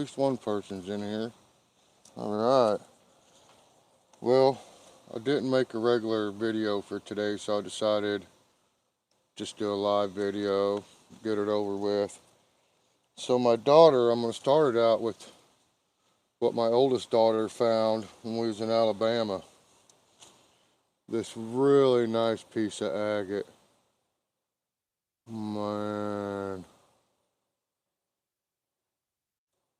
least one person's in here. Alright. Well, I didn't make a regular video for today, so I decided just do a live video, get it over with. So my daughter, I'm going to start it out with what my oldest daughter found when we was in Alabama. This really nice piece of agate. Man.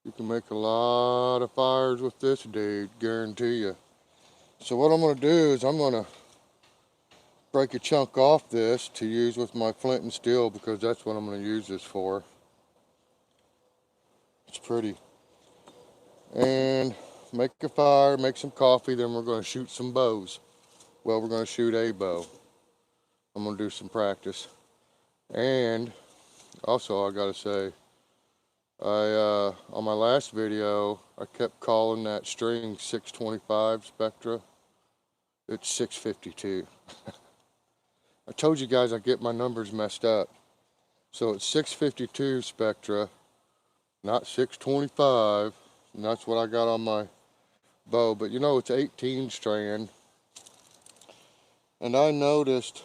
You can make a lot of fires with this dude, guarantee you. So what I'm going to do is I'm going to break a chunk off this to use with my flint and steel, because that's what I'm going to use this for. It's pretty. And make a fire, make some coffee, then we're going to shoot some bows. Well, we're going to shoot a bow. I'm going to do some practice. And also, I got to say, on my last video, I kept calling that string 625 Spectra. It's 652. I told you guys I get my numbers messed up. So it's 652 Spectra, not 625. And that's what I got on my bow. But you know, it's 18 strand. And I noticed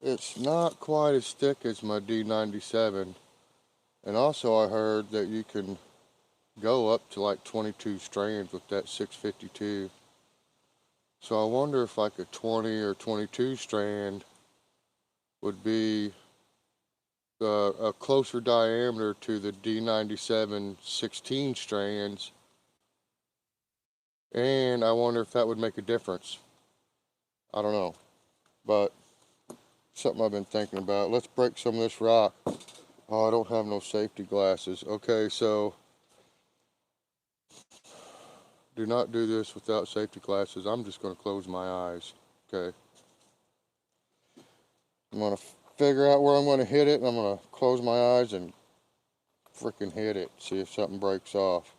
it's not quite as thick as my D97. And also I heard that you can go up to like 22 strands with that 652. So I wonder if like a 20 or 22 strand would be a closer diameter to the D97 16 strands. And I wonder if that would make a difference. I don't know. But something I've been thinking about. Let's break some of this rock. Oh, I don't have no safety glasses. Okay, so do not do this without safety glasses. I'm just going to close my eyes. Okay. I'm going to figure out where I'm going to hit it, and I'm going to close my eyes and freaking hit it. See if something breaks off.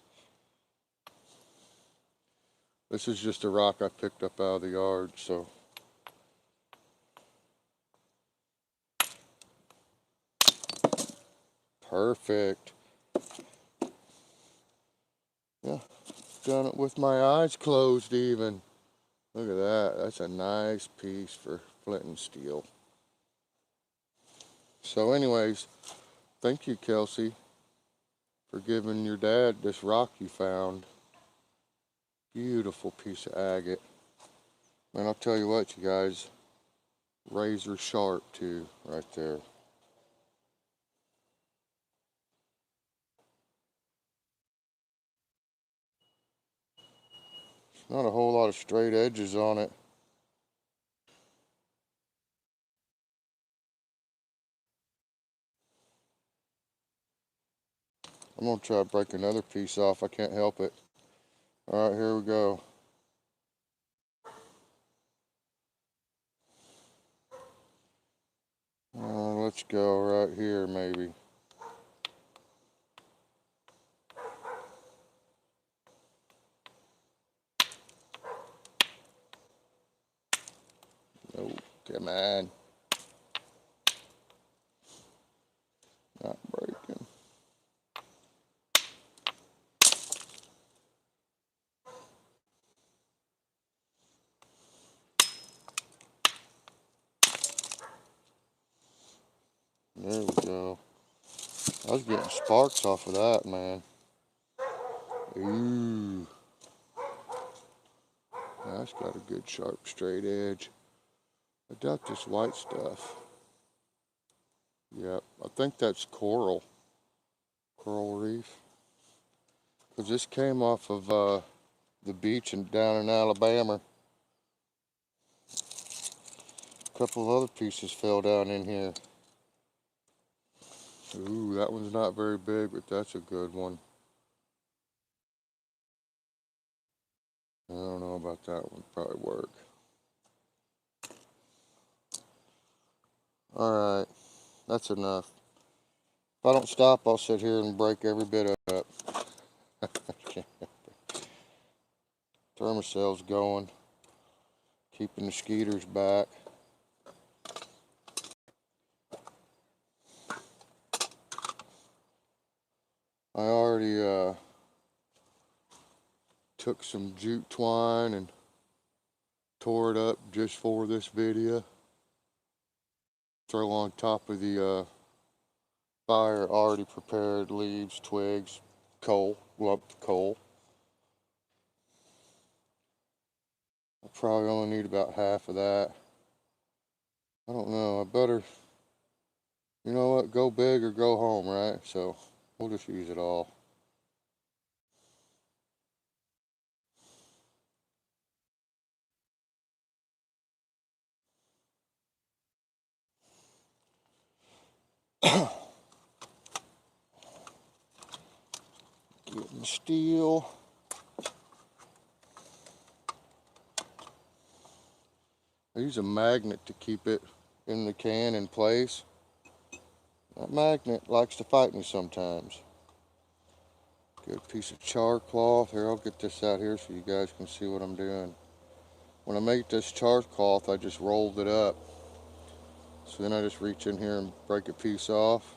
This is just a rock I picked up out of the yard, so. Perfect. Yeah, done it with my eyes closed even. Look at that. That's a nice piece for flint and steel. So anyways, thank you, Kelsey, for giving your dad this rock you found. Beautiful piece of agate. Man, I'll tell you what, you guys, razor sharp too, right there. Not a whole lot of straight edges on it. I'm going to try to break another piece off. I can't help it. All right, here we go. Let's go right here, maybe. Oh, come on. Not breaking. There we go. I was getting sparks off of that, man. Ooh. That's got a good sharp straight edge. I doubt this white stuff. Yep, I think that's coral reef. Because this came off of the beach down in Alabama. A couple of other pieces fell down in here. Ooh, that one's not very big, but that's a good one. I don't know about that one. Probably work. Alright, that's enough. If I don't stop, I'll sit here and break every bit up. Thermocel's going, keeping the skeeters back. I already took some jute twine and tore it up just for this video. Throw on top of the fire already prepared leaves, twigs, coal, lumped coal. I probably only need about half of that. I don't know, I better, you know what, go big or go home, right? So we'll just use it all. Getting steel. I use a magnet to keep it in the can in place. That magnet likes to fight me sometimes. Get a piece of char cloth. Here, I'll get this out here so you guys can see what I'm doing. When I make this char cloth, I just rolled it up. So then I just reach in here and break a piece off.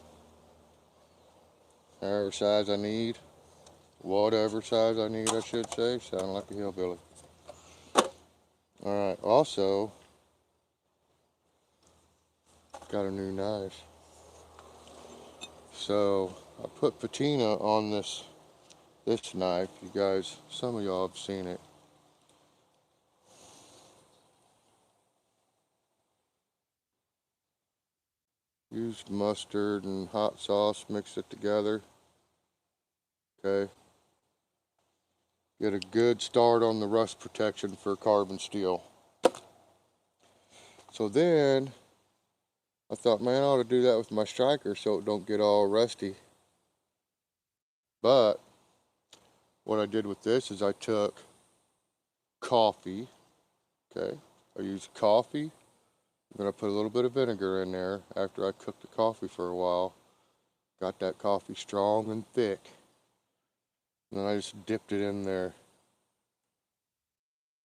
However size I need. Whatever size I need, I should say. Sound like a hillbilly. Alright, also, got a new knife. So, I put patina on this knife. You guys, some of y'all have seen it. Used mustard and hot sauce, mixed it together. Okay. Get a good start on the rust protection for carbon steel. So then, I thought, man, I ought to do that with my striker so it don't get all rusty. But, what I did with this is I took coffee, okay? I used coffee. Then I put a little bit of vinegar in there after I cooked the coffee for a while. Got that coffee strong and thick. And then I just dipped it in there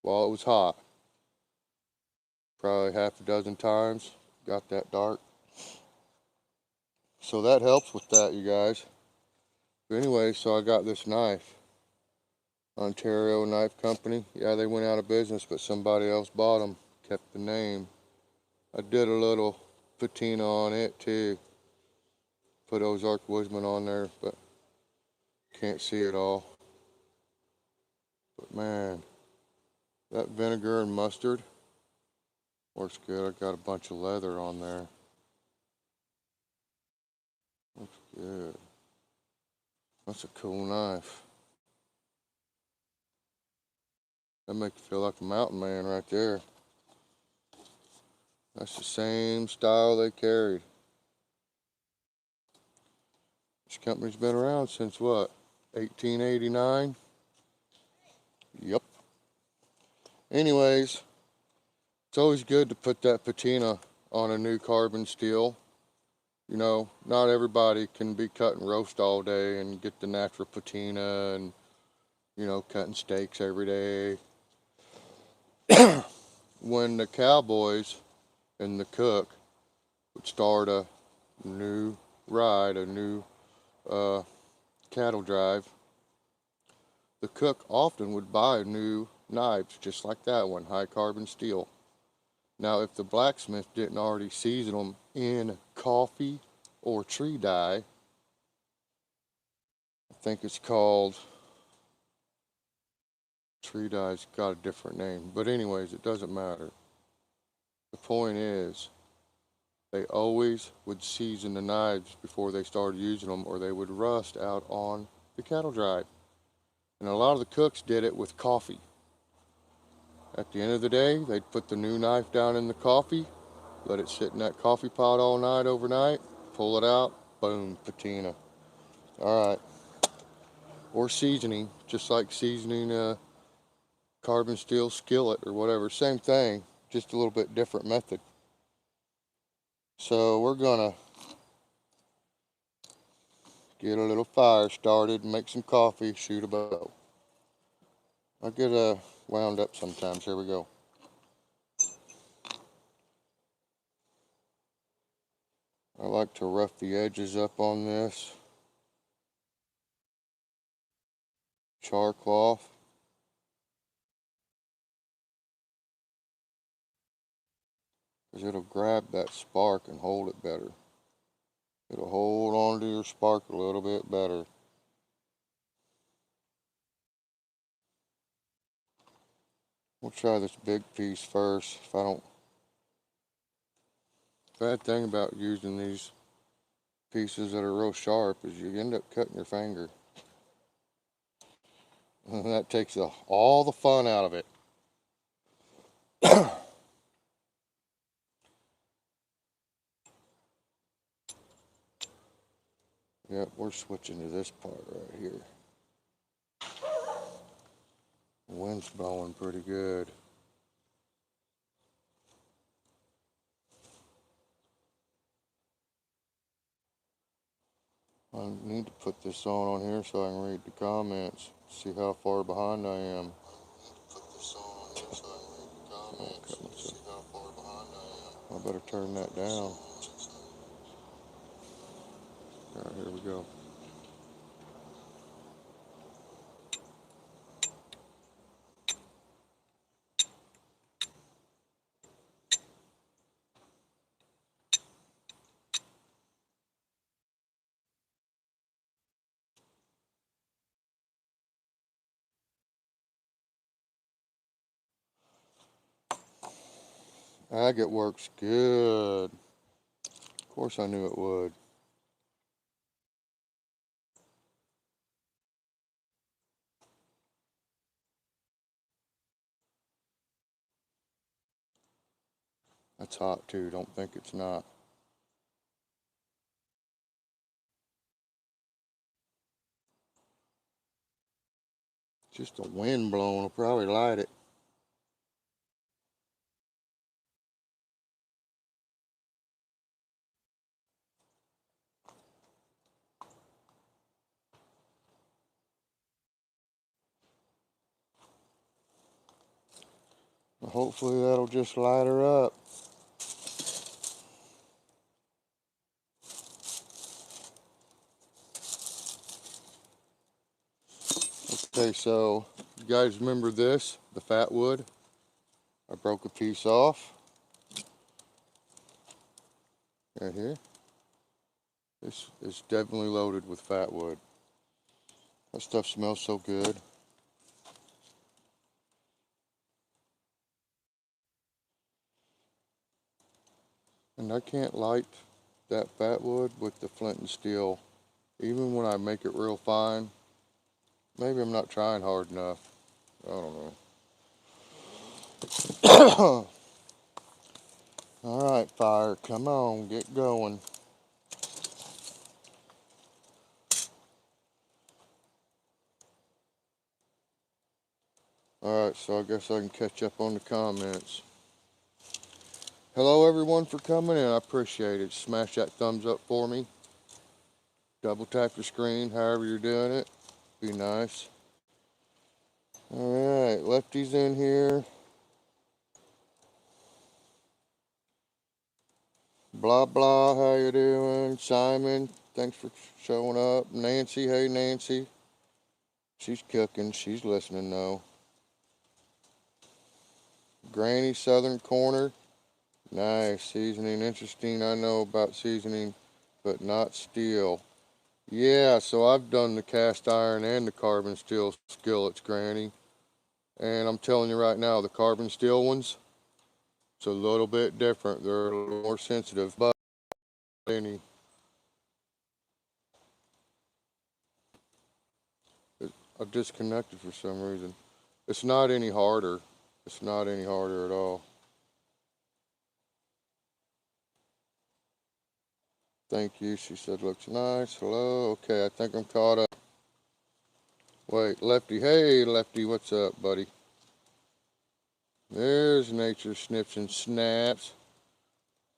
while it was hot. Probably half a dozen times. Got that dark. So that helps with that, you guys. But anyway, so I got this knife. Ontario Knife Company. Yeah, they went out of business, but somebody else bought them. Kept the name. I did a little patina on it too. Put OZARK'S WOODSMAN on there, but can't see it all. But man, that vinegar and mustard works good. I got a bunch of leather on there. Looks good. That's a cool knife. That makes you feel like a mountain man right there. That's the same style they carried. This company's been around since what? 1889? Yep. Anyways, it's always good to put that patina on a new carbon steel. You know, not everybody can be cutting roast all day and get the natural patina and, you know, cutting steaks every day. When the cowboys and the cook would start a new ride, a new cattle drive, the cook often would buy new knives just like that one, high carbon steel. Now, if the blacksmith didn't already season them in coffee or tree dye, I think it's called, tree dye's got a different name, but anyways, it doesn't matter. The point is, they always would season the knives before they started using them, or they would rust out on the cattle drive. And a lot of the cooks did it with coffee. At the end of the day, they'd put the new knife down in the coffee, let it sit in that coffee pot all night, overnight, pull it out, boom, patina. All right. Or seasoning, just like seasoning a carbon steel skillet or whatever. Same thing, just a little bit different method. So we're gonna get a little fire started, make some coffee, shoot a bow. I get wound up sometimes. Here we go. I like to rough the edges up on this. char cloth. Because it'll grab that spark and hold it better. It'll hold on to your spark a little bit better. We'll try this big piece first. Bad thing about using these pieces that are real sharp is you end up cutting your finger. And that takes all the fun out of it. Yep, we're switching to this part right here. The wind's blowing pretty good. I need to put this on here so I can read the comments, see how far behind I am. I better turn that down. Alright, here we go. Agate works good. Of course I knew it would. That's hot too, don't think it's not. Just the wind blowing will probably light it. Hopefully that'll just light her up. Okay, so you guys remember this, the fat wood? I broke a piece off. Right here. This is definitely loaded with fat wood. That stuff smells so good. And I can't light that fat wood with the flint and steel, even when I make it real fine. Maybe I'm not trying hard enough. I don't know. Alright, fire, come on, get going. Alright, so I guess I can catch up on the comments. Hello everyone for coming in, I appreciate it. Smash that thumbs up for me. Double tap your screen, however you're doing it. Be nice. Alright, Lefty's in here. Blah blah, how you doing? Simon, thanks for showing up. Nancy, hey Nancy. She's cooking, she's listening though. Granny Southern Corner. Nice, seasoning, interesting. I know about seasoning, but not steel. Yeah, so I've done the cast iron and the carbon steel skillets, Granny. And I'm telling you right now, the carbon steel ones, it's a little bit different. They're a little more sensitive, but any. I've disconnected for some reason. It's not any harder. It's not any harder at all. Thank you. She said, looks nice. Hello. Okay, I think I'm caught up. Wait, Lefty. Hey, Lefty. What's up, buddy? There's Nature Snips and Snaps.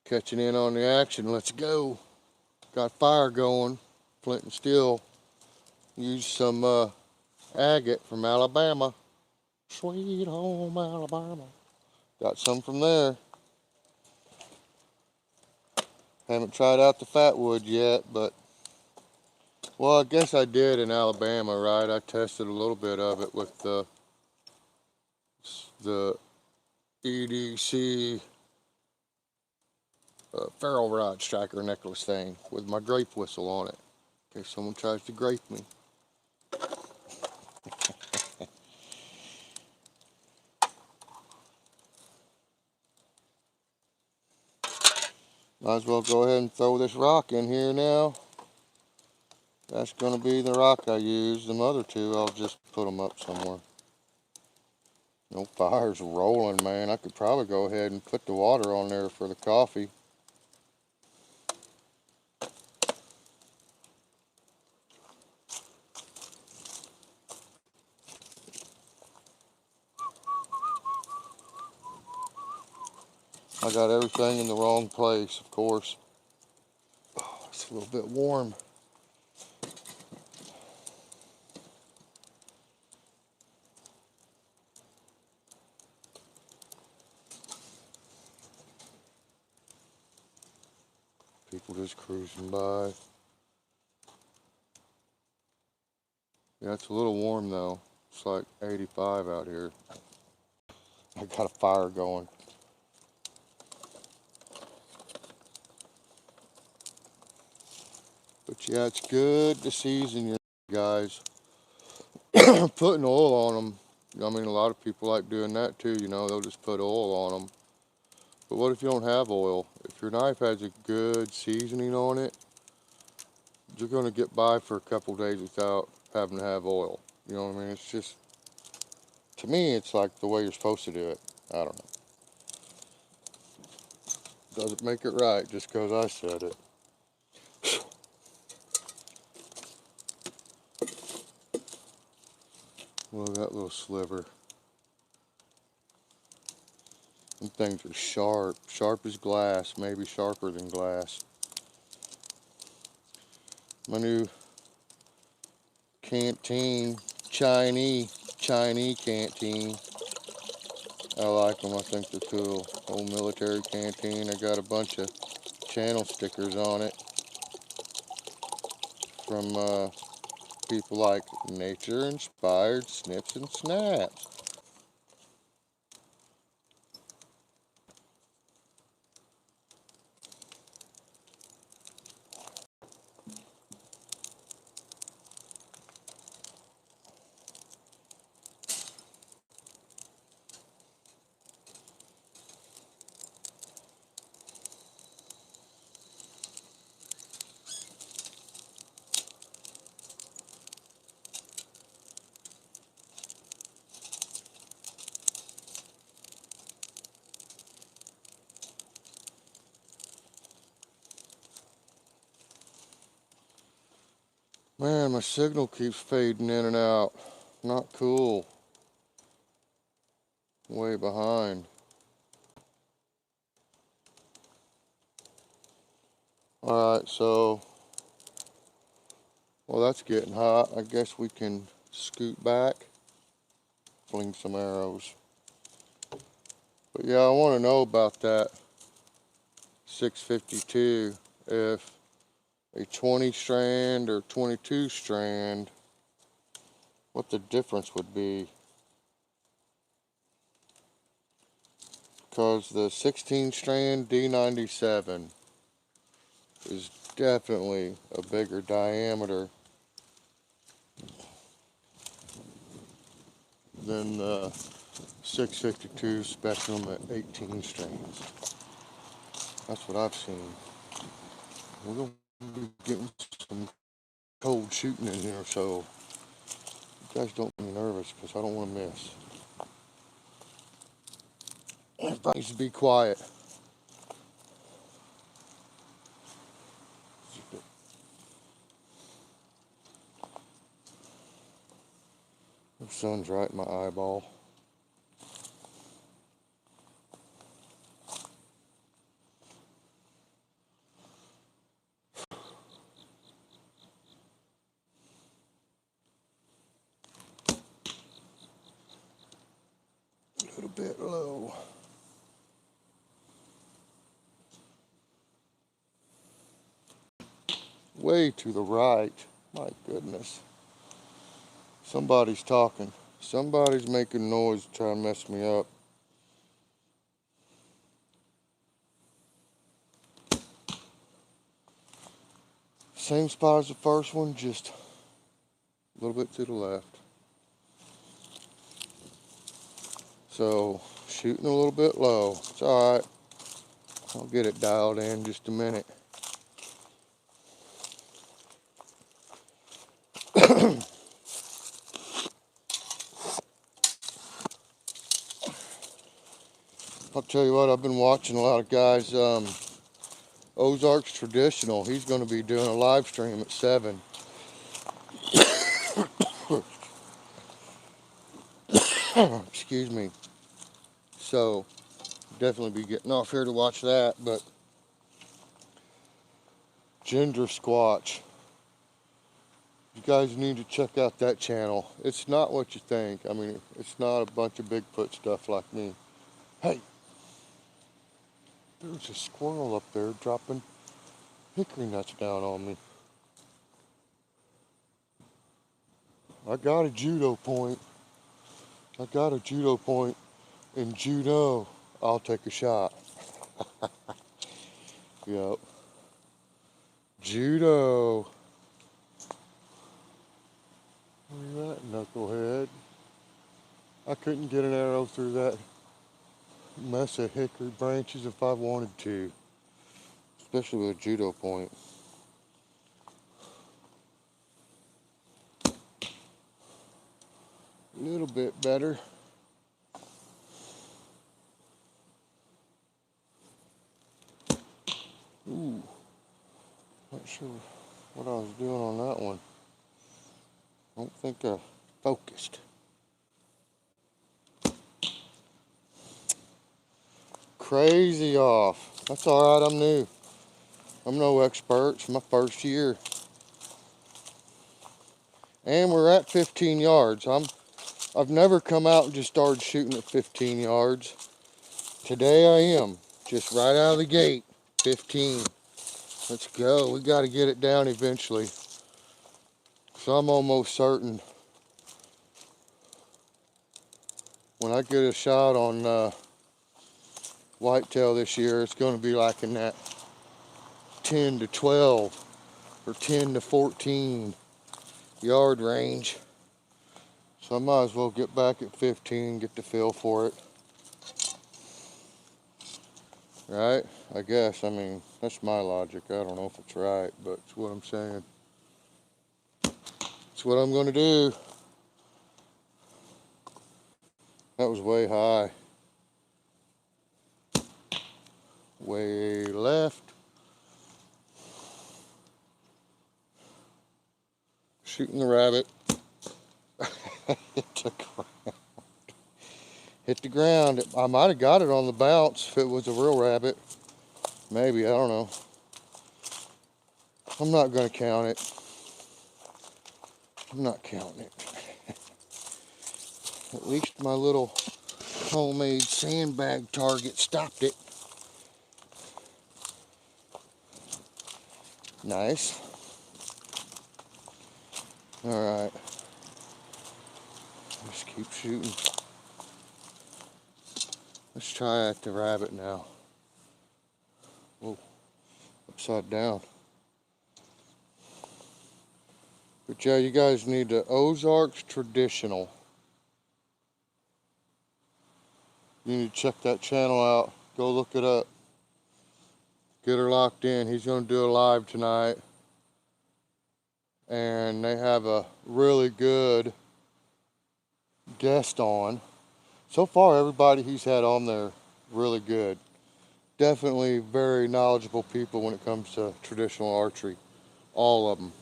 Catching in on the action. Let's go. Got fire going. Flint and steel. Use some agate from Alabama. Sweet home Alabama. Got some from there. Haven't tried out the fat wood yet, but Well, I guess I did in Alabama, right? I tested a little bit of it with the EDC ferrule rod striker necklace thing with my grape whistle on it, in case someone tries to grape me. Might as well go ahead and throw this rock in here now. That's going to be the rock I use. The other two, I'll just put them up somewhere. No, fire's rolling, man. I could probably go ahead and put the water on there for the coffee. I got everything in the wrong place, of course. Oh, it's a little bit warm. People just cruising by. Yeah, it's a little warm though. It's like 85 out here. I got a fire going. But yeah, it's good to season your guys. Putting oil on them. I mean, a lot of people like doing that too, you know, they'll just put oil on them. But what if you don't have oil? If your knife has a good seasoning on it, you're going to get by for a couple days without having to have oil. You know what I mean? It's just, to me, it's like the way you're supposed to do it. I don't know. Doesn't make it right just because I said it. Look at that little sliver. Them things are sharp. Sharp as glass. Maybe sharper than glass. My new canteen, Chinese canteen. I like them. I think they're cool. Old military canteen. I got a bunch of channel stickers on it from people like Nature Inspired Snips and Snaps. Man, my signal keeps fading in and out. Not cool. Way behind. Alright, so, well, that's getting hot. I guess we can scoot back, fling some arrows. But yeah, I want to know about that 652. If a 20 strand or 22 strand, what the difference would be. Because the 16 strand D97 is definitely a bigger diameter than the 652 Spectrum at 18 strands. That's what I've seen. We're going to be getting some cold shooting in here, so you guys don't get me nervous because I don't want to miss. Everybody needs to be quiet. The sun's right in my eyeball. A little bit low. Way to the right. My goodness. Somebody's talking. Somebody's making noise trying to mess me up. Same spot as the first one, just a little bit to the left. So, shooting a little bit low. It's alright. I'll get it dialed in just a minute. I'll tell you what, I've been watching a lot of guys, OZARK'S Traditional. He's going to be doing a live stream at 7. Excuse me. So, definitely be getting off here to watch that, but SQUATCH. You guys need to check out that channel. It's not what you think. I mean, it's not a bunch of Bigfoot stuff like me. Hey, there's a squirrel up there dropping hickory nuts down on me. I got a judo point. In judo, I'll take a shot. Yep. Judo. Where you at, knucklehead? I couldn't get an arrow through that mess of hickory branches if I wanted to. Especially with a judo point. A little bit better. Ooh. Not sure what I was doing on that one. I don't think I focused. Crazy off. That's alright, I'm new. I'm no expert. It's my first year. And we're at 15 yards. I've never come out and just started shooting at 15 yards. Today I am. Just right out of the gate. 15. Let's go. We got to get it down eventually. So I'm almost certain when I get a shot on whitetail this year, it's going to be like in that 10 to 12 or 10 to 14 yard range. So I might as well get back at 15, get the feel for it. Right? I guess. I mean, that's my logic. I don't know if it's right, but it's what I'm saying. It's what I'm going to do. That was way high. Way left. Shooting the rabbit. Hit the ground. I might have got it on the bounce if it was a real rabbit. Maybe, I don't know. I'm not going to count it. I'm not counting it. At least my little homemade sandbag target stopped it. Nice. Alright. Just keep shooting. Let's try at the rabbit now. Whoa. Upside down. But yeah, you guys need the OZARK'S Traditional. You need to check that channel out. Go look it up. Get her locked in. He's going to do a live tonight. And they have a really good guest on. So far, everybody he's had on there, really good. Definitely very knowledgeable people when it comes to traditional archery. All of them.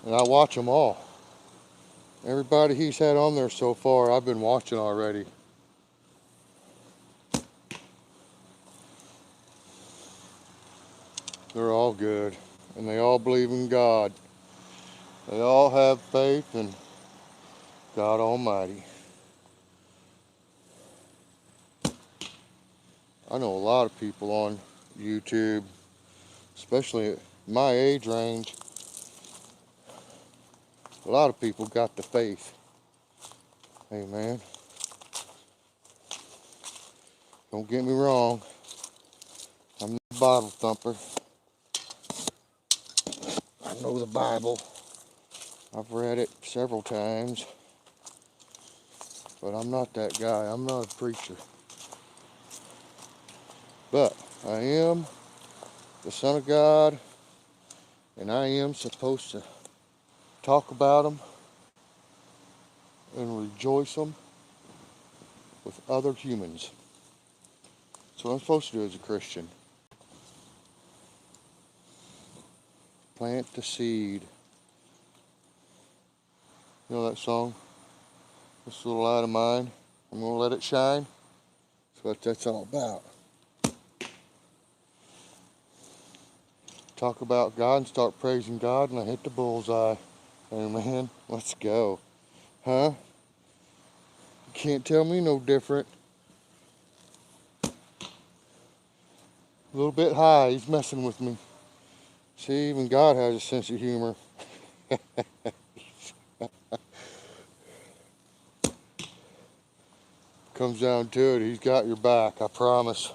And I watch them all. Everybody he's had on there so far, I've been watching already. They're all good. And they all believe in God. They all have faith in God Almighty. I know a lot of people on YouTube, especially my age range, a lot of people got the faith. Hey man, don't get me wrong, I'm not a Bible thumper. I know the Bible. I've read it several times, but I'm not that guy. I'm not a preacher. But I am the Son of God, and I am supposed to talk about them and rejoice them with other humans. That's what I'm supposed to do as a Christian. Plant the seed. You know that song? This little light of mine, I'm going to let it shine. That's what that's all about. Talk about God and start praising God, and I hit the bullseye. Amen. Let's go. Huh? You can't tell me no different. A little bit high, he's messing with me. See, even God has a sense of humor. Comes down to it, he's got your back, I promise.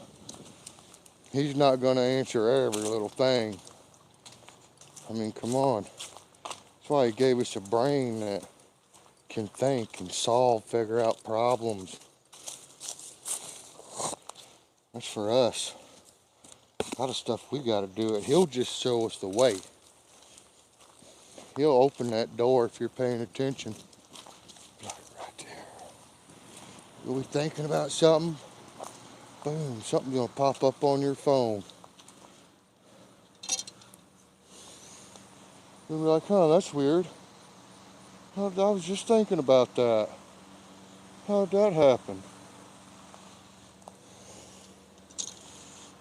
He's not going to answer every little thing. I mean, come on. That's why he gave us a brain that can think and solve, figure out problems. That's for us. A lot of stuff we got to do it. He'll just show us the way. He'll open that door if you're paying attention. Right there. You'll be thinking about something. Boom, something's going to pop up on your phone. You'll be like, huh, that's weird. I was just thinking about that. How'd that happen?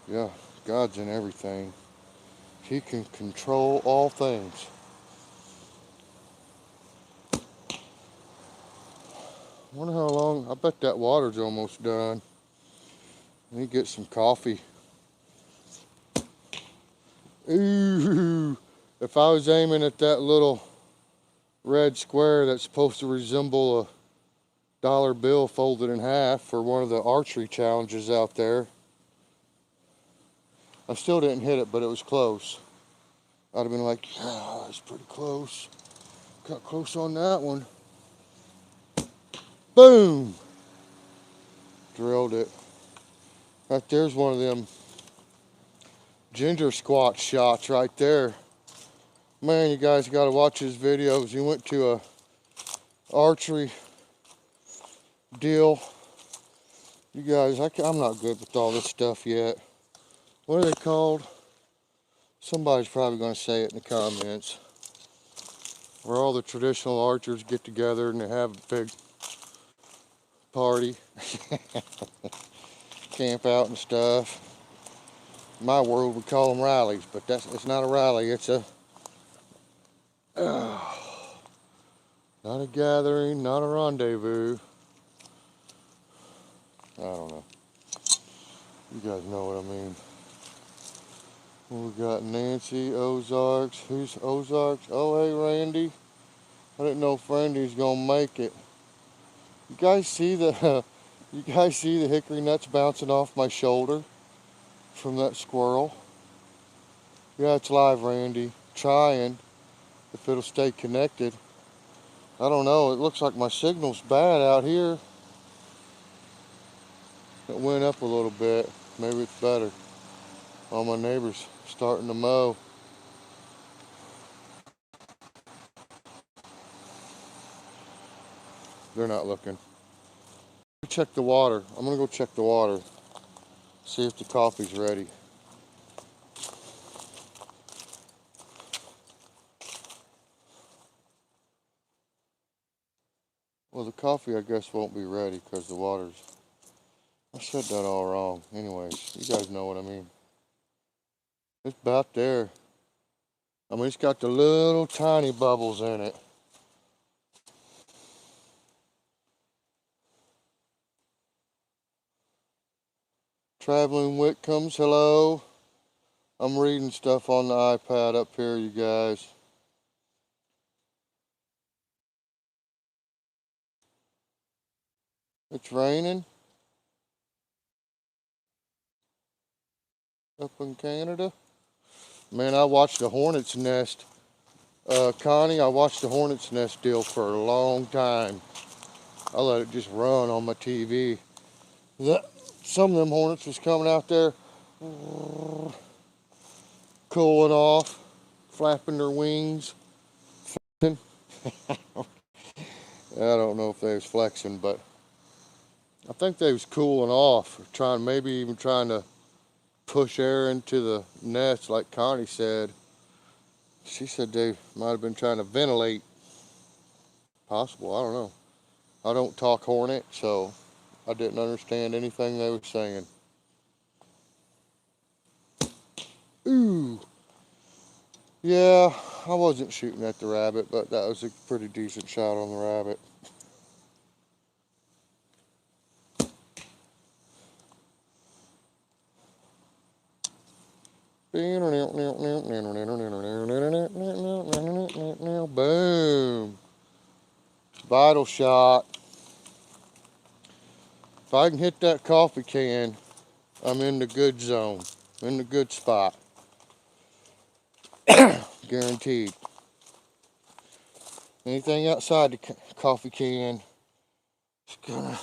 Yeah, God's in everything. He can control all things. I wonder how long. I bet that water's almost done. Let me get some coffee. Ooh, if I was aiming at that little red square that's supposed to resemble a dollar bill folded in half for one of the archery challenges out there, I still didn't hit it, but it was close. I'd have been like, yeah, that's pretty close. Got close on that one. Boom! Drilled it. Right there's one of them ginger squatch shots right there. Man, you guys got to watch his videos. He went to a archery deal. You guys, I'm not good with all this stuff yet. What are they called? Somebody's probably going to say it in the comments. Where all the traditional archers get together and they have a big party. Camp out and stuff. In my world, we call them rallies, but it's not a rally. It's a not a gathering, not a rendezvous. I don't know. You guys know what I mean. We got Nancy, Ozarks. Who's Ozarks? Oh, hey, Randy. I didn't know if Randy's gonna make it. You guys see the you guys see the hickory nuts bouncing off my shoulder from that squirrel? Yeah, it's live, Randy. Trying if it'll stay connected. I don't know. It looks like my signal's bad out here. It went up a little bit. Maybe it's better. All my neighbors starting to mow. They're not looking. Check the water. I'm gonna go check the water. See if the coffee's ready. Well, the coffee I guess won't be ready because the water's... I said that all wrong. Anyways, you guys know what I mean. It's about there. I mean, it's got the little tiny bubbles in it. Traveling Whitcombs, hello. I'm reading stuff on the iPad up here, you guys. It's raining up in Canada. Man, I watched the hornet's nest. Connie, I watched the hornet's nest deal for a long time. I let it just run on my TV. Some of them hornets was coming out there, cooling off, flapping their wings. I don't know if they was flexing, but I think they was cooling off, maybe even trying to push air into the nest, like Connie said. She said they might have been trying to ventilate. Possible, I don't know. I don't talk hornet, so I didn't understand anything they were saying. Ooh. Yeah, I wasn't shooting at the rabbit, but that was a pretty decent shot on the rabbit. Boom. Vital shot. If I can hit that coffee can, I'm in the good zone, in the good spot. Guaranteed. Anything outside the coffee can is gonna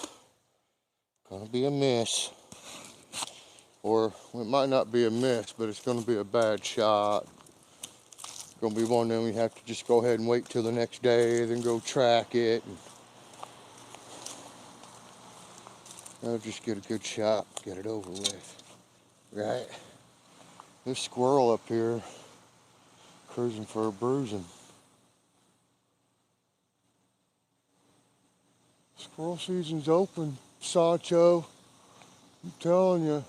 be a miss. Or it might not be a miss, but it's gonna be a bad shot. It's gonna be one of them you have to just go ahead and wait till the next day, then go track it. I'll just get a good shot, get it over with. Right? This squirrel up here cruising for a bruising. Squirrel season's open, Sancho. I'm telling you.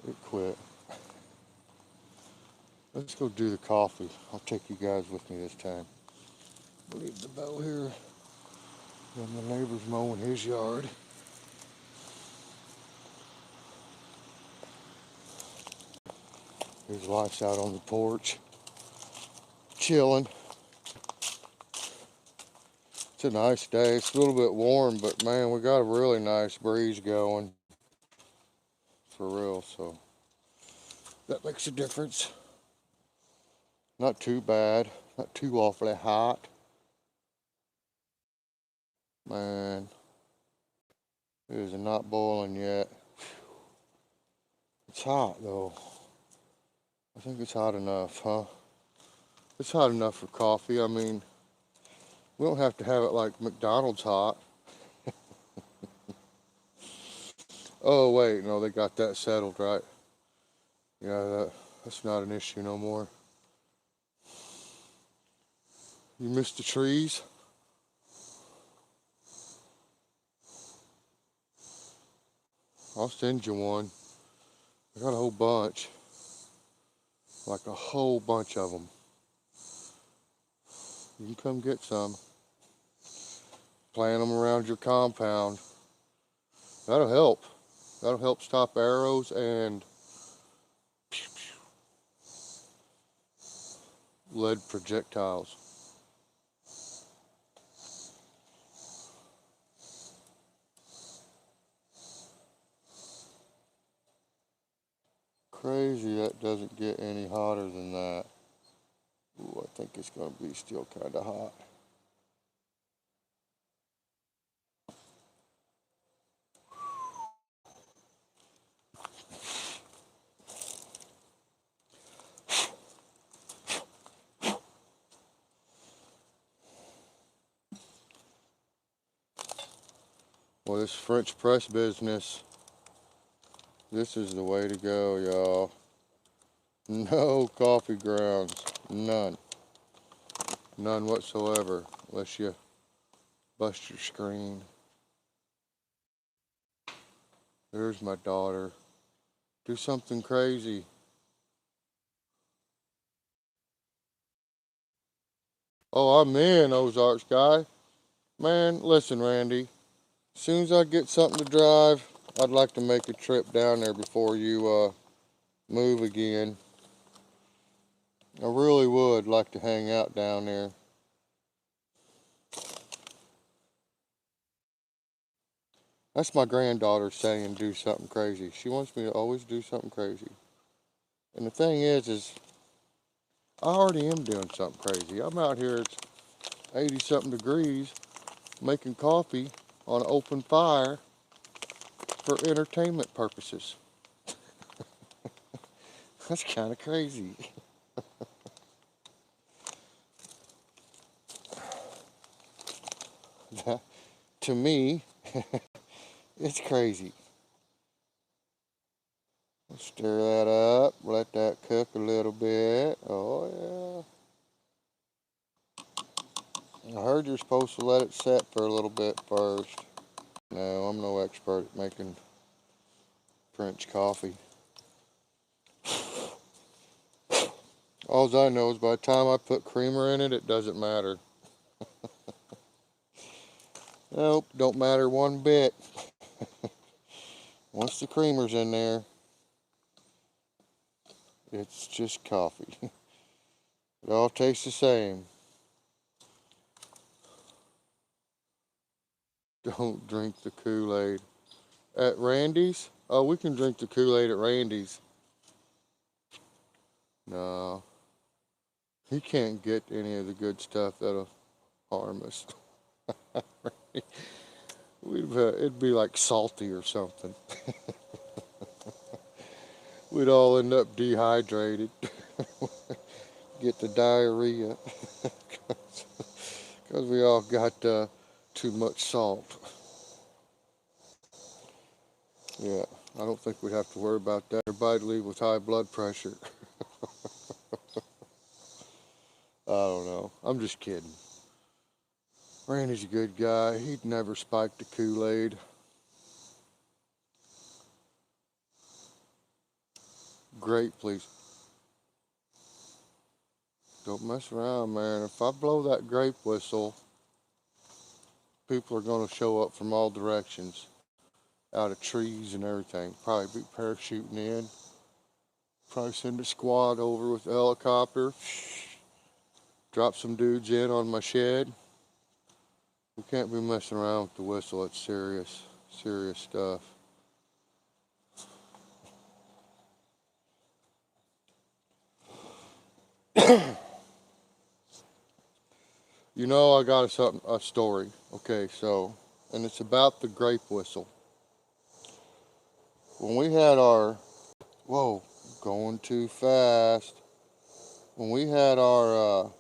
It quit. Let's go do the coffee. I'll take you guys with me this time. Leave the bow here. Then the neighbor's mowing his yard. His wife's out on the porch, chilling. It's a nice day. It's a little bit warm, but man, we got a really nice breeze going. For real, so that makes a difference. Not too bad, not too awfully hot. Man, it is not boiling yet. It's hot though. I think it's hot enough, huh? It's hot enough for coffee. I mean, we don't have to have it like McDonald's hot. Oh wait, no, they got that settled, right? Yeah, that's not an issue no more. You missed the trees? I'll send you one. I got a whole bunch. Like a whole bunch of them. You can come get some. Plant them around your compound. That'll help. That'll help stop arrows and lead projectiles. Crazy that doesn't get any hotter than that. Ooh, I think it's going to be still kind of hot. Well, this French press business, this is the way to go, y'all. No coffee grounds. None. None whatsoever, unless you bust your screen. There's my daughter. Do something crazy. Oh, I'm in, Ozark's guy. Man, listen, Randy. As soon as I get something to drive, I'd like to make a trip down there before you move again. I really would like to hang out down there. That's my granddaughter saying do something crazy. She wants me to always do something crazy. And the thing is I already am doing something crazy. I'm out here, it's 80 something degrees, making coffee on an open fire for entertainment purposes. That's kind of crazy. To me, it's crazy. Stir that up, let that cook a little bit. Oh yeah. I heard you're supposed to let it set for a little bit first. No, I'm no expert at making French coffee. All I know is by the time I put creamer in it, it doesn't matter. Nope, don't matter one bit. Once the creamer's in there, it's just coffee. It all tastes the same. Don't drink the Kool-Aid. At Randy's? Oh, we can drink the Kool-Aid at Randy's. No, he can't get any of the good stuff that'll harm us. It'd be like salty or something. We'd all end up dehydrated. Get the diarrhea. Because we all got too much salt. Yeah, I don't think we'd have to worry about that. Everybody leave with high blood pressure. I don't know. I'm just kidding. Randy's a good guy. He'd never spike the Kool-Aid. Great, please. Don't mess around, man. If I blow that grape whistle, people are going to show up from all directions. Out of trees and everything. Probably be parachuting in. Probably send a squad over with a helicopter. Drop some dudes in on my shed. We can't be messing around with the whistle. It's serious, serious stuff. You know, I got a story. Okay, so, and it's about the grape whistle. When we had our, whoa, going too fast. When we had our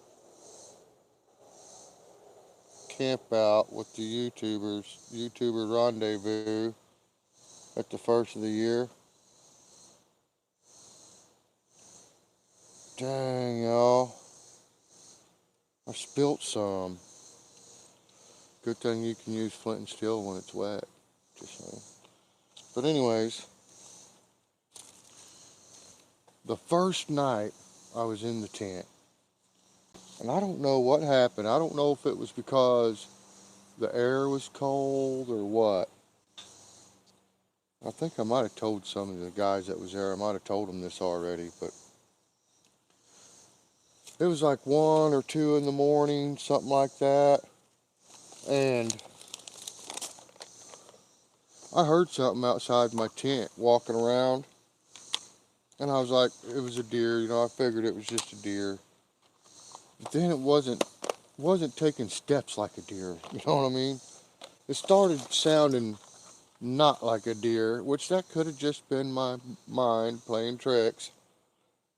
camp out with the YouTuber rendezvous at the first of the year. Dang, y'all. I spilt some. Good thing you can use flint and steel when it's wet. Just saying. But anyways, the first night I was in the tent, and I don't know what happened. I don't know if it was because the air was cold or what. I think I might have told some of the guys that was there, I might have told them this already, but it was like 1 or 2 in the morning, something like that. And I heard something outside my tent walking around. And I was like, it was a deer, you know, I figured it was just a deer. But then it wasn't taking steps like a deer, you know what I mean? It started sounding not like a deer, which that could have just been my mind playing tricks.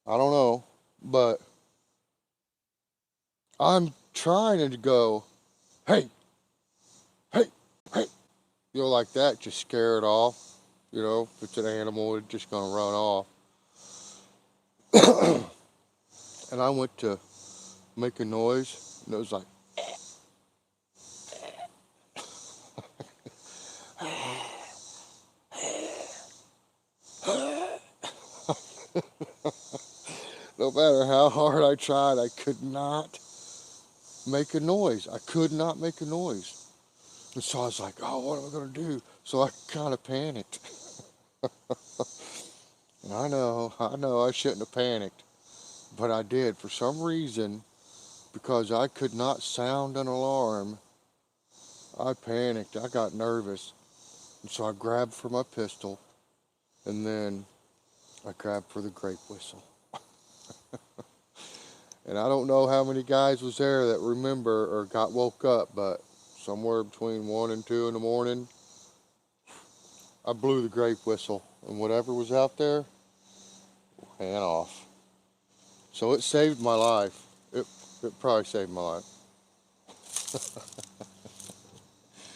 I don't know, but I'm trying to go, hey, hey, hey, you know, like that, just scare it off. You know, if it's an animal, it's just gonna run off. And I went to make a noise, and it was like, no matter how hard I tried, I could not make a noise. I could not make a noise. And so I was like, oh, what am I going to do? So I kind of panicked. And I know, I shouldn't have panicked. But I did. For some reason, because I could not sound an alarm, I panicked. I got nervous. And so I grabbed for my pistol. And then I grabbed for the grape whistle. And I don't know how many guys was there that remember or got woke up, but somewhere between 1 and 2 in the morning, I blew the grape whistle, and whatever was out there ran off. So it saved my life. It probably saved my life.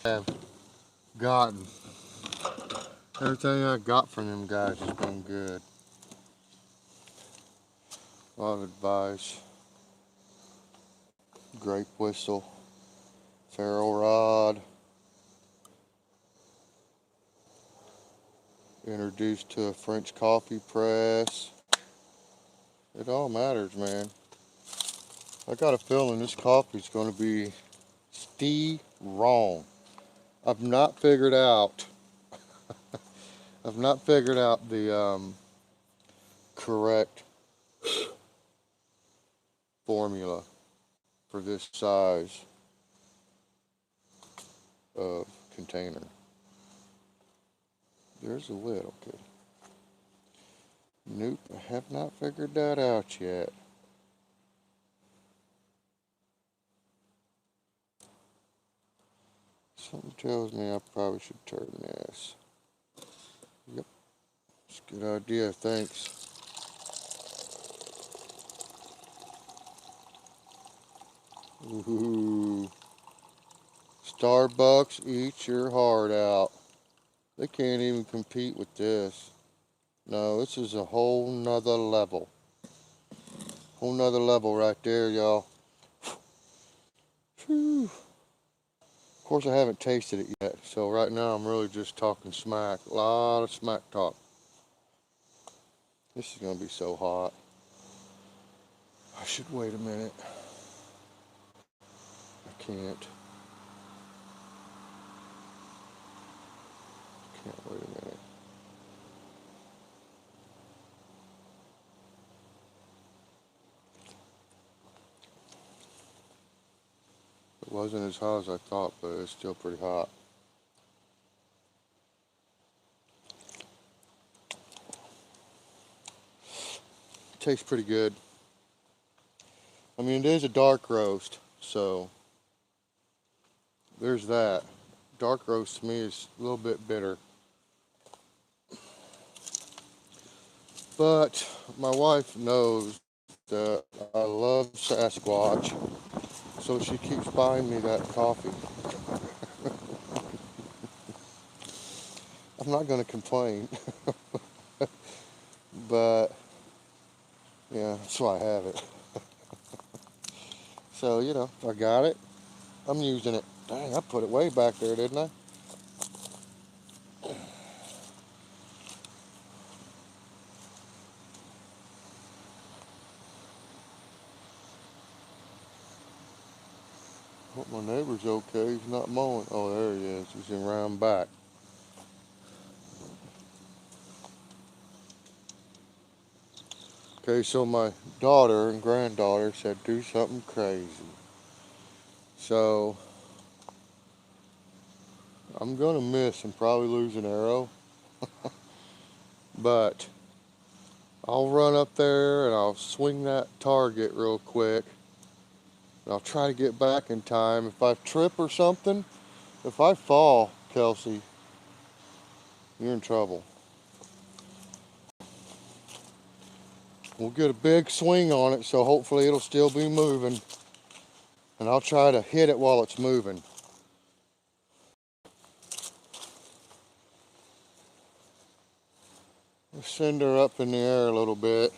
I've gotten everything I got from them guys has been good. A lot of advice. Grape whistle, ferro rod, introduced to a French coffee press. It all matters, man. I got a feeling this coffee's going to be wrong. I've not figured out the correct formula for this size of container. There's a lid, okay. Nope, I have not figured that out yet. Something tells me I probably should turn this. Yep, it's a good idea, thanks. Ooh, Starbucks, eat your heart out. They can't even compete with this. No, this is a whole nother level. Whole nother level right there, y'all. Of course, I haven't tasted it yet, so right now I'm really just talking smack. A lot of smack talk. This is going to be so hot. I should wait a minute. I can't. Can't wait a minute. It wasn't as hot as I thought, but it's still pretty hot. Tastes pretty good. I mean, it is a dark roast, so there's that. Dark roast to me is a little bit bitter. But my wife knows that I love Sasquatch, so she keeps buying me that coffee. I'm not going to complain, but yeah, that's why I have it. So, you know, I got it. I'm using it. Dang, I put it way back there, didn't I? Hope my neighbor's okay. He's not mowing. Oh, there he is. He's around back. Okay, so my daughter and granddaughter said do something crazy. So I'm gonna miss and probably lose an arrow. But I'll run up there and I'll swing that target real quick. And I'll try to get back in time. If I trip or something, if I fall, Kelsey, you're in trouble. We'll get a big swing on it, so hopefully it'll still be moving. And I'll try to hit it while it's moving. We'll send her up in the air a little bit,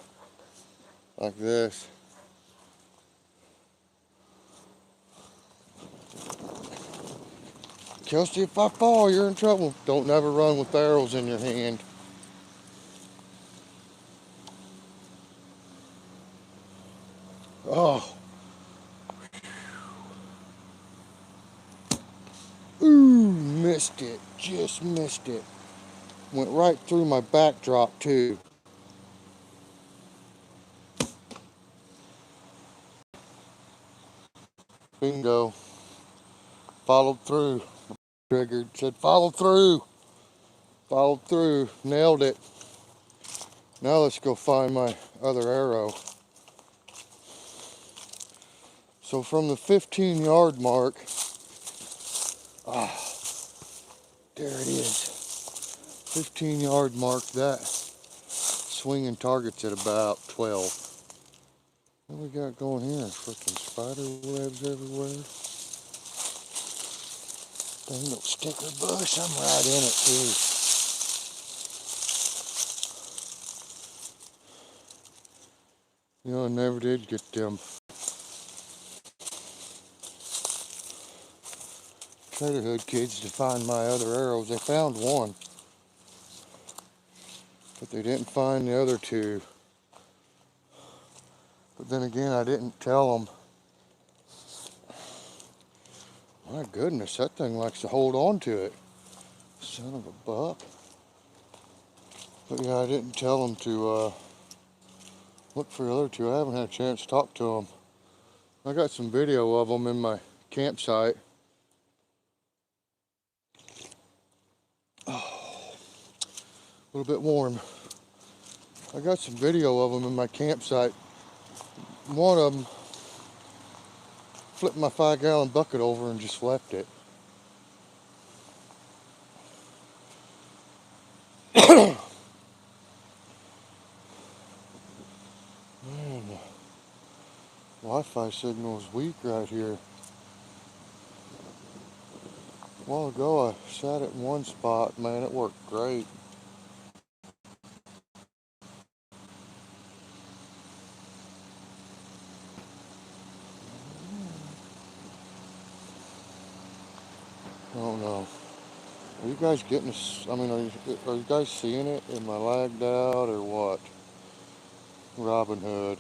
like this. Kelsey, if I fall, you're in trouble. Don't never run with arrows in your hand. Oh. Ooh, missed it. Just missed it. Went right through my backdrop too. Bingo. Followed through. Triggered. Said follow through. Followed through. Nailed it. Now let's go find my other arrow. So from the 15-yard mark, there it is. 15-yard mark, that swinging target's at about 12. What we got going here? Freaking spider webs everywhere. Dang little sticker bush, I'm right in it too. You know, I never did get them Trader Hood kids to find my other arrows. They found one, but they didn't find the other two. But then again, I didn't tell them. My goodness, that thing likes to hold on to it. Son of a buck. But yeah, I didn't tell them to look for the other two. I haven't had a chance to talk to them. I got some video of them in my campsite. Oh, a little bit warm. I got some video of them in my campsite. One of them flipped my 5-gallon bucket over and just left it. Man, the Wi-Fi signal is weak right here. A while ago I sat at one spot, man, it worked great. I don't know. Are you guys getting this? I mean, are you guys seeing it? Am I lagged out or what? Robin Hood.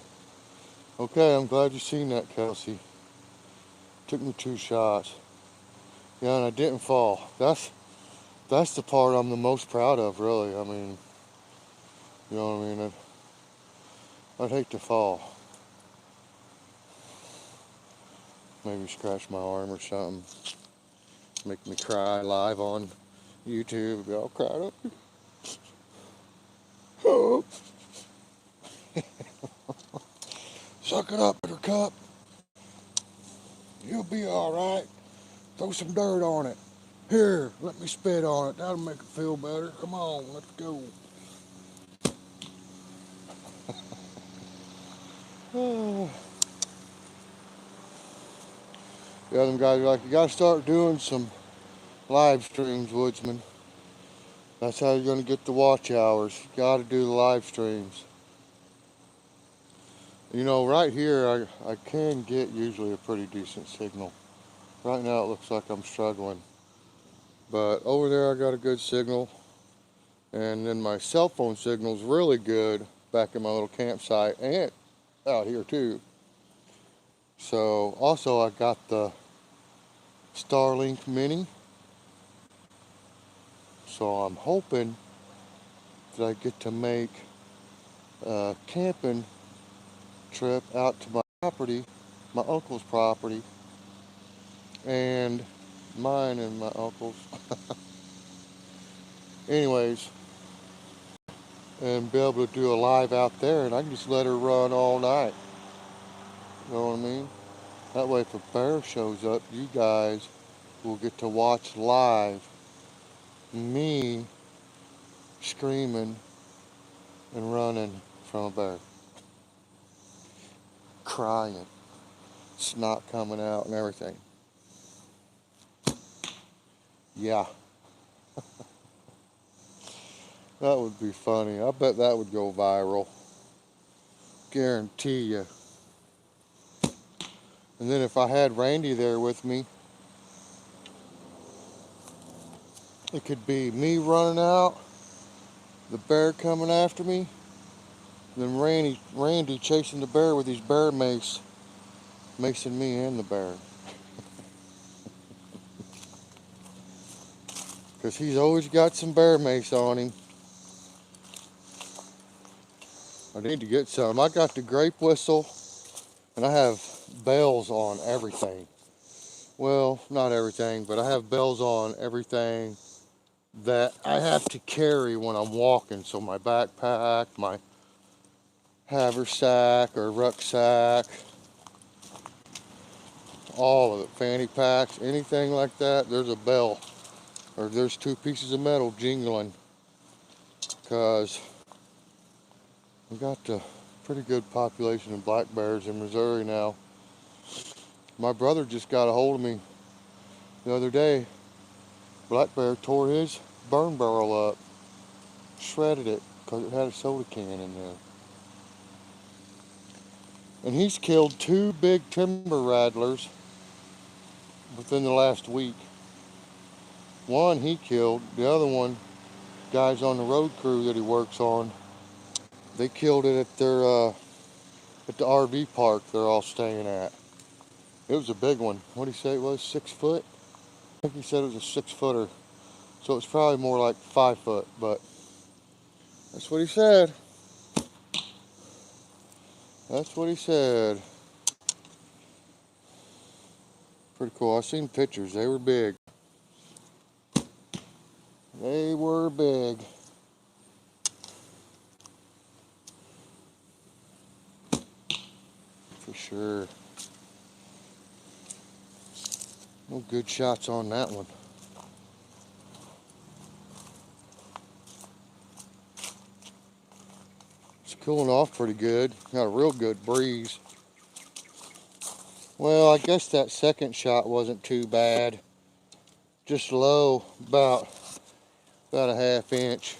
Okay, I'm glad you seen that, Kelsey. Took me 2 shots. Yeah, and I didn't fall. That's the part I'm the most proud of, really. I mean, you know what I mean? I'd hate to fall. Maybe scratch my arm or something. Make me cry live on YouTube. Be all cried up. Oh. Suck it up, Buttercup. You'll be all right. Throw some dirt on it. Here, let me spit on it. That'll make it feel better. Come on, let's go. Oh. The other guys are like, you gotta start doing some live streams, Woodsman. That's how you're gonna get the watch hours. You gotta do the live streams. You know, right here, I can get usually a pretty decent signal. Right now, it looks like I'm struggling. But over there, I got a good signal. And then my cell phone signal's really good back in my little campsite and out here too. So also I got the Starlink Mini. So I'm hoping that I get to make a camping trip out to my property, my uncle's property, and mine and my uncle's. Anyways, and be able to do a live out there, and I can just let her run all night. You know what I mean? That way if a bear shows up, you guys will get to watch live me screaming and running from a bear. Crying. Snot coming out and everything. Yeah. That would be funny. I bet that would go viral. Guarantee you. And then if I had Randy there with me, it could be me running out, the bear coming after me, then Randy chasing the bear with his bear mace, macing me and the bear. because he's always got some bear mace on him. I need to get some. I got the grape whistle, and I have bells on everything. Well, not everything, but I have bells on everything that I have to carry when I'm walking. So my backpack, my haversack or rucksack, all of it, fanny packs, anything like that, there's a bell or there's two pieces of metal jingling, because we got a pretty good population of black bears in Missouri now. My brother just got a hold of me the other day. Black bear tore his burn barrel up, shredded it because it had a soda can in there. And he's killed 2 big timber rattlers within the last week. One he killed, the other one, guys on the road crew that he works on, they killed it at their at the RV park they're all staying at. It was a big one. What did he say it was? 6 foot? I think he said it was a 6-footer. So it's probably more like 5 foot, but that's what he said. That's what he said. Pretty cool. I seen pictures. They were big. They were big. For sure. No good shots on that one. It's cooling off pretty good. Got a real good breeze. Well, I guess that second shot wasn't too bad. Just low, about a half inch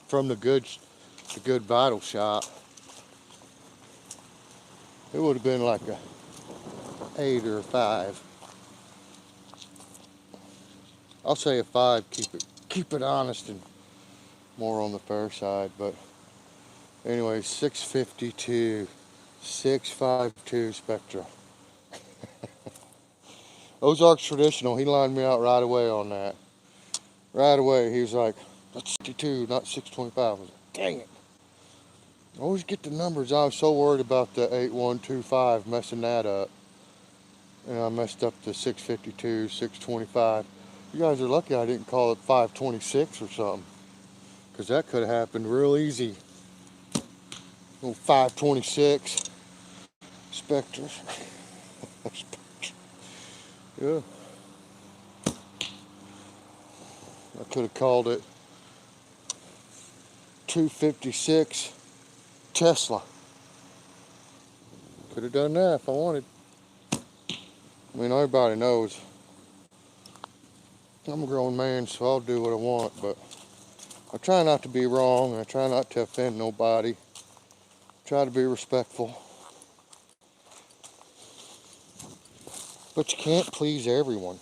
from the good vital shot. It would have been like a 8 or a 5. I'll say a 5. Keep it honest and more on the fair side. But anyway, 652, 652 Spectra. Ozark's Traditional. He lined me out right away on that. Right away, he was like, "That's 62, not 625." I was like, "Dang it!" I always get the numbers. I was so worried about the 8125 messing that up. And I messed up the 652, 625. You guys are lucky I didn't call it 526 or something, because that could have happened real easy. Little 526 Spectres. Yeah. I could have called it 256 Tesla. Could have done that if I wanted. I mean, everybody knows I'm a grown man, so I'll do what I want, but I try not to be wrong, and I try not to offend nobody. Try to be respectful. But you can't please everyone.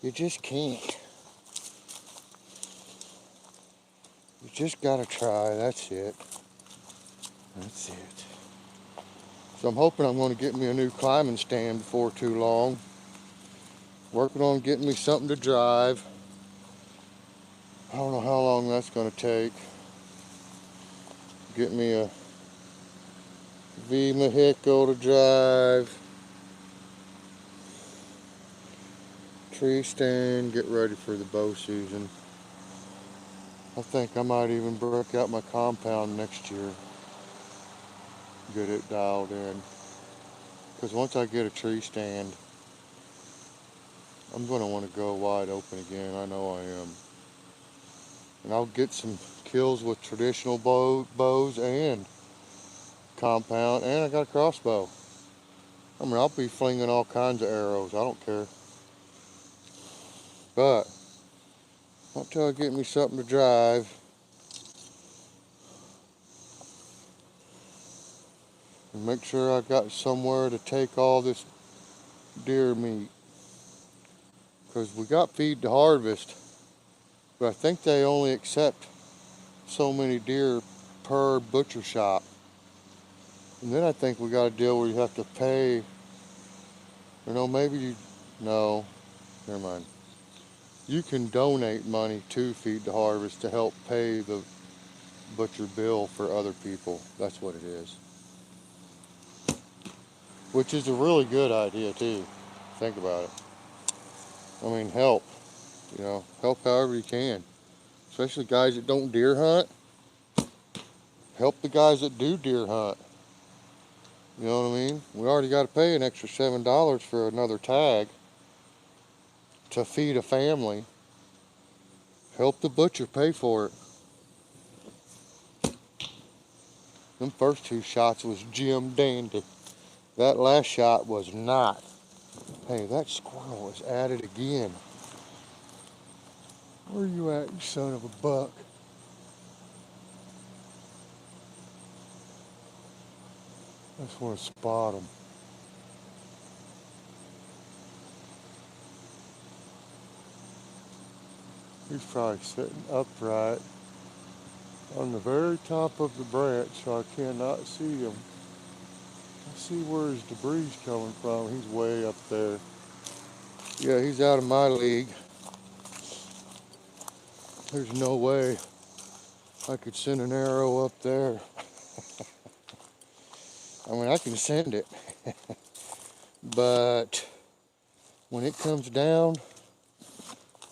You just can't. You just gotta try, that's it. That's it. So I'm hoping I'm gonna get me a new climbing stand before too long. Working on getting me something to drive. I don't know how long that's gonna take. Get me a V Mexico to drive. Tree stand, get ready for the bow season. I think I might even break out my compound next year. Get it dialed in. Because once I get a tree stand, I'm going to want to go wide open again. I know I am. And I'll get some kills with traditional bows and compound. And I got a crossbow. I mean, I'll be flinging all kinds of arrows. I don't care. But until I get me something to drive, and make sure I got somewhere to take all this deer meat. Because we got feed to harvest, but I think they only accept so many deer per butcher shop. And then I think we got a deal where you have to pay, maybe you, no, never mind. You can donate money to Feed the Harvest to help pay the butcher bill for other people. That's what it is. Which is a really good idea too. Think about it. I mean, help. Help however you can. Especially guys that don't deer hunt. Help the guys that do deer hunt. You know what I mean? We already got to pay an extra $7 for another tag to feed a family. Help the butcher pay for it. Them first 2 shots was Jim Dandy. That last shot was not. Hey, that squirrel is at it again. Where you at, you son of a buck? I just want to spot him. He's probably sitting upright on the very top of the branch, so I cannot see him. I see where his debris is coming from. He's way up there. Yeah, he's out of my league. There's no way I could send an arrow up there. I mean, I can send it. But when it comes down,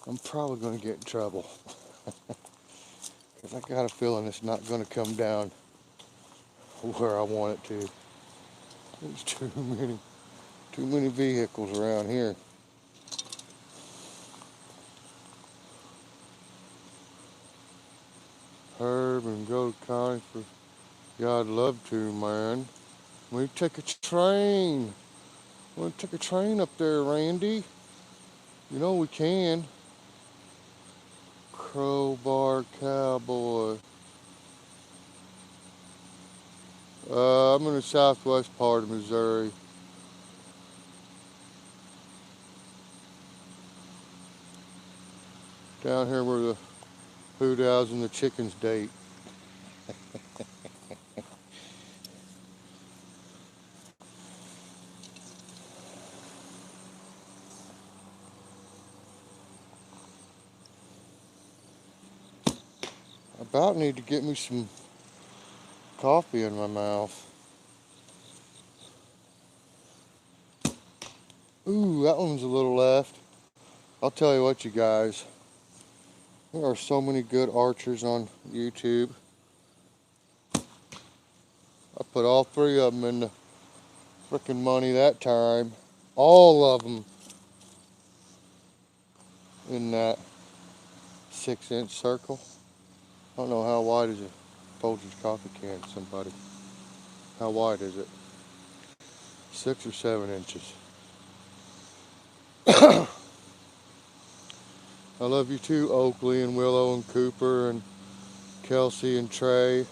I'm probably going to get in trouble. Because I got a feeling it's not going to come down where I want it to. There's too many vehicles around here. Herb and go to Connie for, yeah, I'd love to, man. We take a train. Want to take a train up there, Randy? You know we can. Crowbar Cowboy. I'm in the southwest part of Missouri. Down here where the hoot owls and the chickens date. I about need to get me some coffee in my mouth. Ooh, that one's a little left. I'll tell you what, you guys. There are so many good archers on YouTube. I put all 3 of them in the frickin' money that time. All of them in that 6-inch circle. I don't know how wide is a Folgers coffee can, somebody. How wide is it? 6 or 7 inches. I love you too, Oakley and Willow and Cooper and Kelsey and Trey.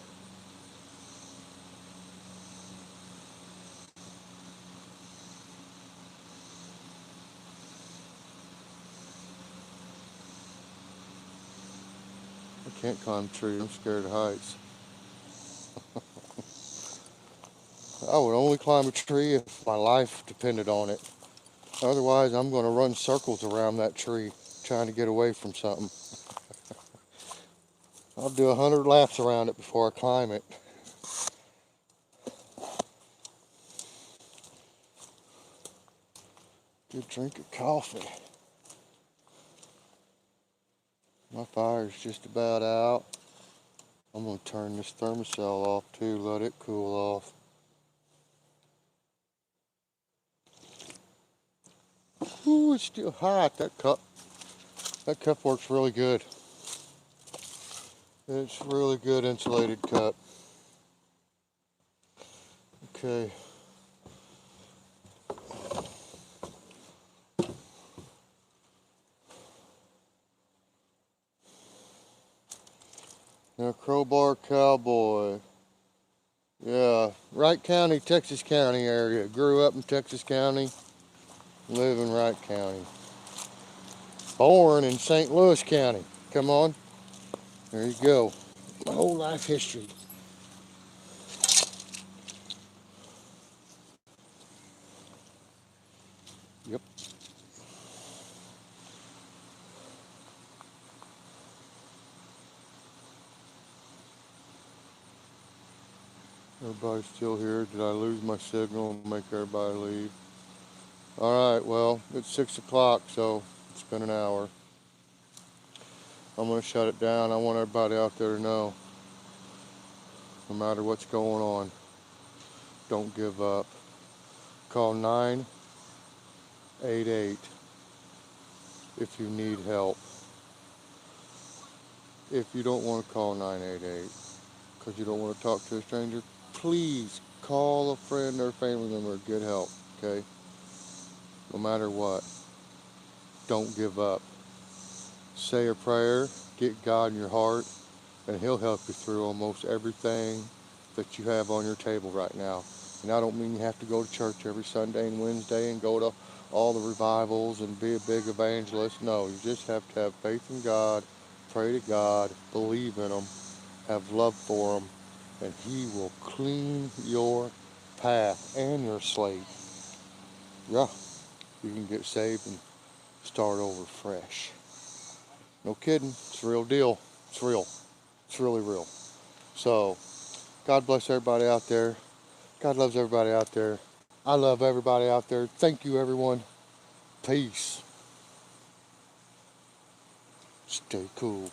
I can't climb trees. I'm scared of heights. I would only climb a tree if my life depended on it. Otherwise, I'm going to run circles around that tree trying to get away from something. I'll do 100 laps around it before I climb it. Good drink of coffee. My fire's just about out. I'm going to turn this thermocell off too, let it cool off. Ooh, it's still hot. That cup works really good. It's really good insulated cup. Okay. Now, Crowbar Cowboy. Yeah, Wright County, Texas County area. Grew up in Texas County, live in Wright County. Born in St. Louis County. Come on. There you go. My whole life history. Yep. Everybody's still here. Did I lose my signal and make everybody leave? Alright, well, it's 6 o'clock, so it's been an hour. I'm going to shut it down. I want everybody out there to know, no matter what's going on, don't give up. Call 988 if you need help. If you don't want to call 988 because you don't want to talk to a stranger, please call a friend or family member to get help, okay? No matter what, don't give up. Say a prayer, get God in your heart, and He'll help you through almost everything that you have on your table right now. And I don't mean you have to go to church every Sunday and Wednesday and go to all the revivals and be a big evangelist. No, you just have to have faith in God, pray to God, believe in Him, have love for Him, and He will clean your path and your slate. Yeah, you can get saved and start over fresh. No kidding, it's the real deal. It's real. It's really real. So, God bless everybody out there. God loves everybody out there. I love everybody out there. Thank you, everyone. Peace. Stay cool.